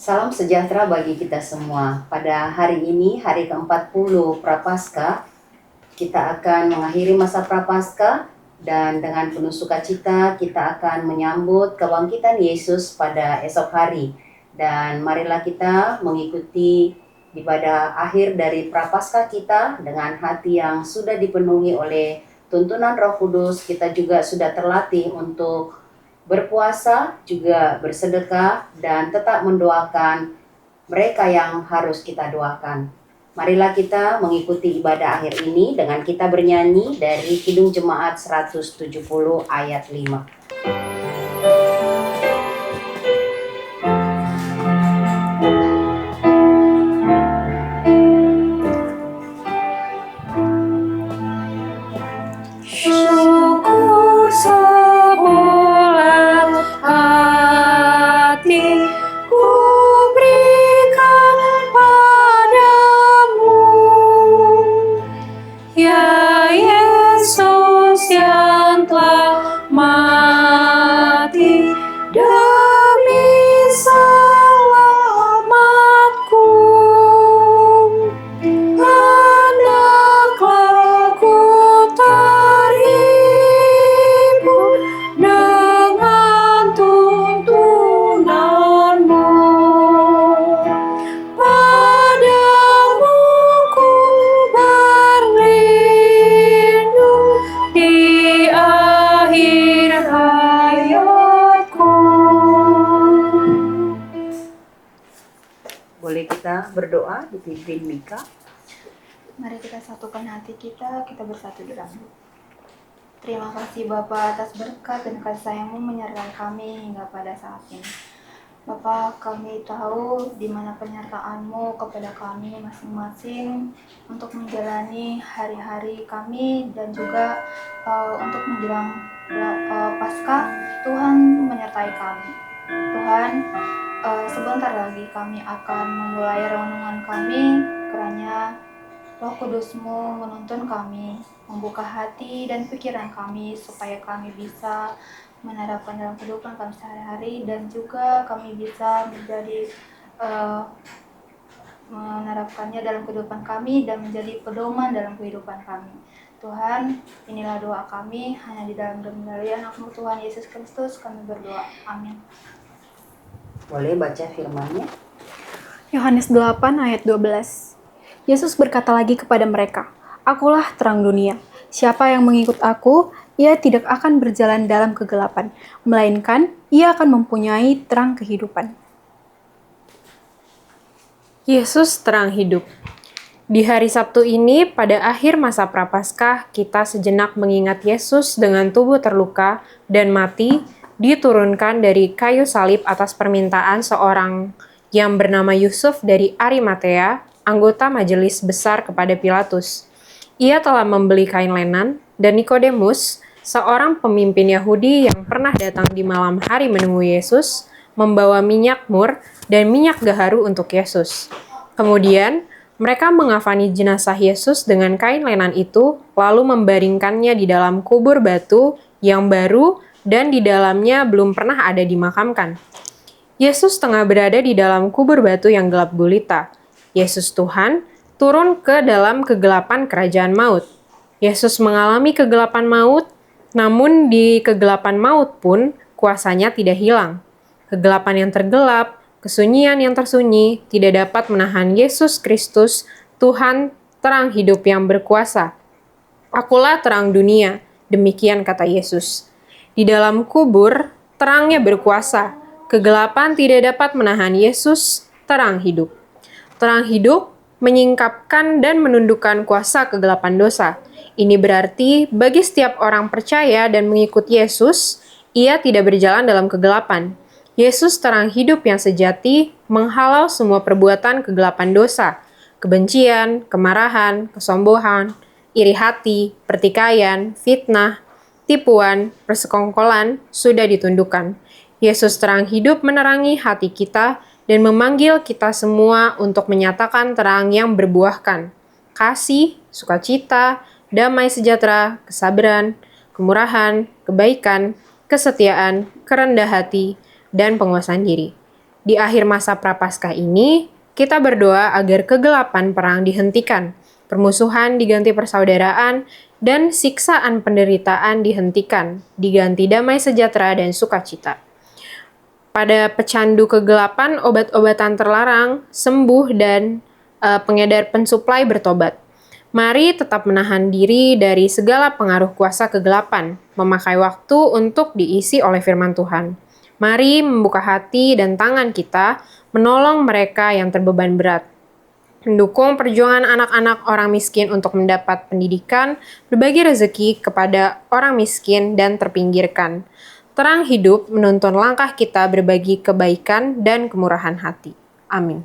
Salam sejahtera bagi kita semua. Pada hari ini, hari ke-40 Prapaskah, kita akan mengakhiri masa Prapaskah dan dengan penuh sukacita kita akan menyambut kebangkitan Yesus pada esok hari. Dan marilah kita mengikuti ibadah akhir dari Prapaskah kita dengan hati yang sudah dipenuhi oleh tuntunan Roh Kudus. Kita juga sudah terlatih untuk berpuasa, juga bersedekah, dan tetap mendoakan mereka yang harus kita doakan. Marilah kita mengikuti ibadah akhir ini dengan kita bernyanyi dari Kidung Jemaat 170 ayat 5. Syukur sebulat hati ku berikan padamu, ya Yesus yang telah mati demi selamatku. Hendaklah ku terhibur dengan tuntunanmu. Padamu ku berlindung di akhir hayatku. Boleh kita berdoa dipimpin Mika? Mari kita satukan hati kita bersatu dalam doa. Terima kasih Bapa atas berkat dan kasih sayang-Mu menyertai kami hingga pada saat ini. Bapa, kami tahu di mana penyertaan-Mu kepada kami masing-masing untuk menjalani hari-hari kami dan juga untuk menjelang Paskah. Tuhan menyertai kami. Tuhan, sebentar lagi kami akan memulai renungan kami, kiranya Roh Kudus-Mu menuntun kami, membuka hati dan pikiran kami supaya kami bisa menerapkan dalam kehidupan kami sehari-hari dan juga kami bisa menerapkannya dalam kehidupan kami dan menjadi pedoman dalam kehidupan kami. Tuhan, inilah doa kami, hanya di dalam dari anak-Mu Tuhan Yesus Kristus kami berdoa. Amin. Boleh baca firman-Nya? Yohanes 8 ayat 12. Yesus berkata lagi kepada mereka, "Akulah terang dunia. Siapa yang mengikut aku, ia tidak akan berjalan dalam kegelapan, melainkan ia akan mempunyai terang kehidupan." Yesus terang hidup. Di hari Sabtu ini, pada akhir masa Prapaskah, kita sejenak mengingat Yesus dengan tubuh terluka dan mati, diturunkan dari kayu salib atas permintaan seorang yang bernama Yusuf dari Arimatea, anggota majelis besar kepada Pilatus. Ia telah membeli kain lenan, dan Nikodemus, seorang pemimpin Yahudi yang pernah datang di malam hari menemui Yesus, membawa minyak mur dan minyak gaharu untuk Yesus. Kemudian, mereka mengafani jenazah Yesus dengan kain lenan itu, lalu membaringkannya di dalam kubur batu yang baru dan di dalamnya belum pernah ada dimakamkan. Yesus tengah berada di dalam kubur batu yang gelap gulita. Yesus Tuhan turun ke dalam kegelapan kerajaan maut. Yesus mengalami kegelapan maut, namun di kegelapan maut pun kuasanya tidak hilang. Kegelapan yang tergelap, kesunyian yang tersunyi tidak dapat menahan Yesus Kristus, Tuhan terang hidup yang berkuasa. Akulah terang dunia, demikian kata Yesus. Di dalam kubur, terangnya berkuasa. Kegelapan tidak dapat menahan Yesus, terang hidup. Terang hidup menyingkapkan dan menundukkan kuasa kegelapan dosa. Ini berarti bagi setiap orang percaya dan mengikut Yesus, ia tidak berjalan dalam kegelapan. Yesus terang hidup yang sejati menghalau semua perbuatan kegelapan dosa, kebencian, kemarahan, kesombongan, iri hati, pertikaian, fitnah, tipuan, persekongkolan sudah ditundukkan. Yesus terang hidup menerangi hati kita dan memanggil kita semua untuk menyatakan terang yang berbuahkan kasih, sukacita, damai sejahtera, kesabaran, kemurahan, kebaikan, kesetiaan, kerendah hati, dan penguasaan diri. Di akhir masa Prapaskah ini, kita berdoa agar kegelapan perang dihentikan, permusuhan diganti persaudaraan, dan siksaan penderitaan dihentikan, diganti damai sejahtera dan sukacita. Pada pecandu kegelapan, obat-obatan terlarang, sembuh, dan pengedar pensuplai bertobat. Mari tetap menahan diri dari segala pengaruh kuasa kegelapan, memakai waktu untuk diisi oleh firman Tuhan. Mari membuka hati dan tangan kita, menolong mereka yang terbeban berat. Mendukung perjuangan anak-anak orang miskin untuk mendapat pendidikan, berbagi rezeki kepada orang miskin dan terpinggirkan. Terang hidup menuntun langkah kita berbagi kebaikan dan kemurahan hati. Amin.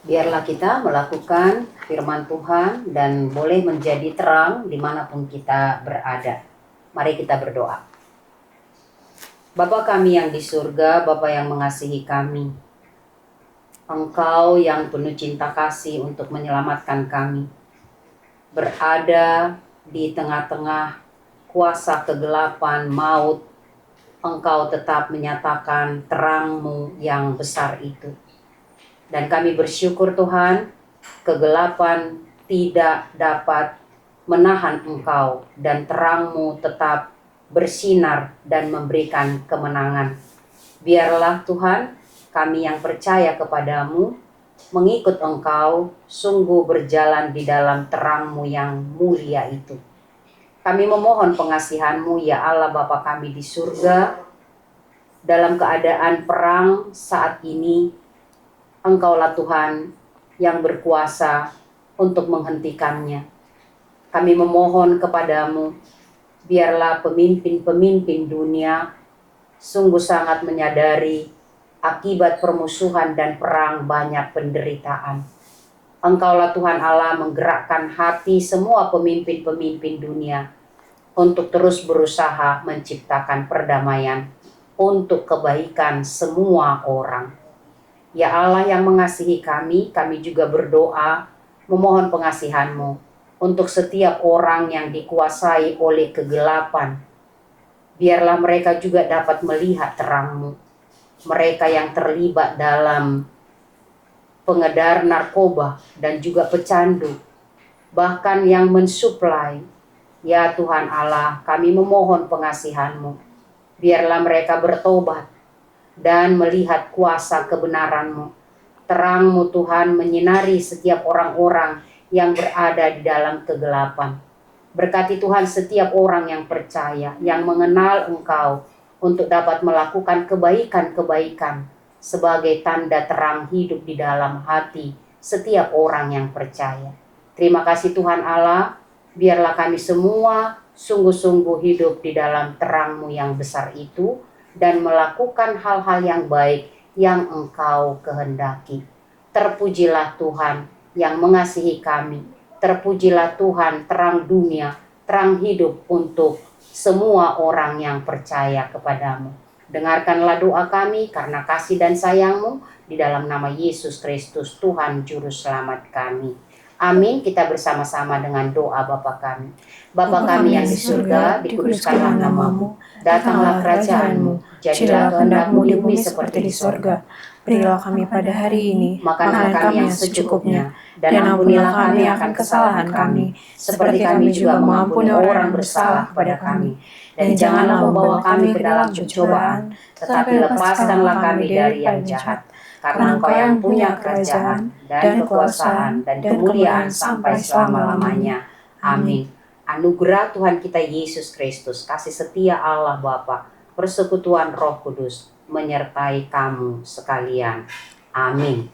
Biarlah kita melakukan firman Tuhan dan boleh menjadi terang dimanapun kita berada. Mari kita berdoa. Bapa kami yang di surga, Bapa yang mengasihi kami, Engkau yang penuh cinta kasih untuk menyelamatkan kami, berada di tengah-tengah kuasa kegelapan maut, Engkau tetap menyatakan terang-Mu yang besar itu. Dan kami bersyukur Tuhan, kegelapan tidak dapat menahan Engkau dan terang-Mu tetap bersinar dan memberikan kemenangan. Biarlah Tuhan, kami yang percaya kepadamu, mengikut Engkau, sungguh berjalan di dalam terang-Mu yang mulia itu. Kami memohon pengasihan-Mu ya Allah Bapa kami di surga, dalam keadaan perang saat ini, Engkaulah Tuhan yang berkuasa untuk menghentikannya. Kami memohon kepadamu, biarlah pemimpin-pemimpin dunia sungguh sangat menyadari akibat permusuhan dan perang banyak penderitaan. Engkaulah Tuhan Allah menggerakkan hati semua pemimpin-pemimpin dunia untuk terus berusaha menciptakan perdamaian untuk kebaikan semua orang. Ya Allah yang mengasihi kami, kami juga berdoa memohon pengasihan-Mu untuk setiap orang yang dikuasai oleh kegelapan. Biarlah mereka juga dapat melihat terang-Mu. Mereka yang terlibat dalam pengedar narkoba dan juga pecandu, bahkan yang mensuplai. Ya Tuhan Allah, kami memohon pengasihan-Mu. Biarlah mereka bertobat dan melihat kuasa kebenaran-Mu. Terang-Mu Tuhan menyinari setiap orang-orang yang berada di dalam kegelapan. Berkati Tuhan setiap orang yang percaya, yang mengenal Engkau untuk dapat melakukan kebaikan-kebaikan sebagai tanda terang hidup di dalam hati setiap orang yang percaya. Terima kasih Tuhan Allah, biarlah kami semua sungguh-sungguh hidup di dalam terang-Mu yang besar itu, dan melakukan hal-hal yang baik yang Engkau kehendaki. Terpujilah Tuhan yang mengasihi kami. Terpujilah Tuhan terang dunia, terang hidup untuk semua orang yang percaya kepadamu. Dengarkanlah doa kami karena kasih dan sayang-Mu, di dalam nama Yesus Kristus Tuhan Juru Selamat kami. Amin. Kita bersama-sama dengan doa Bapa kami. Bapa kami yang di surga, dikuduskanlah nama-Mu, datanglah kerajaan-Mu, jadilah kehendak-Mu di bumi seperti di surga. Berilah kami pada hari ini makanan kami yang secukupnya, dan ampunilah kami akan kesalahan kami, seperti kami juga mengampuni orang bersalah kepada kami. Dan janganlah membawa kami ke dalam pencobaan, tetapi lepaskanlah kami dari yang jahat. Karena Engkau yang punya kerajaan, dan kekuasaan, dan kemuliaan sampai selama-lamanya. Amin. Anugerah Tuhan kita Yesus Kristus, kasih setia Allah Bapa, persekutuan Roh Kudus, menyertai kamu sekalian. Amin.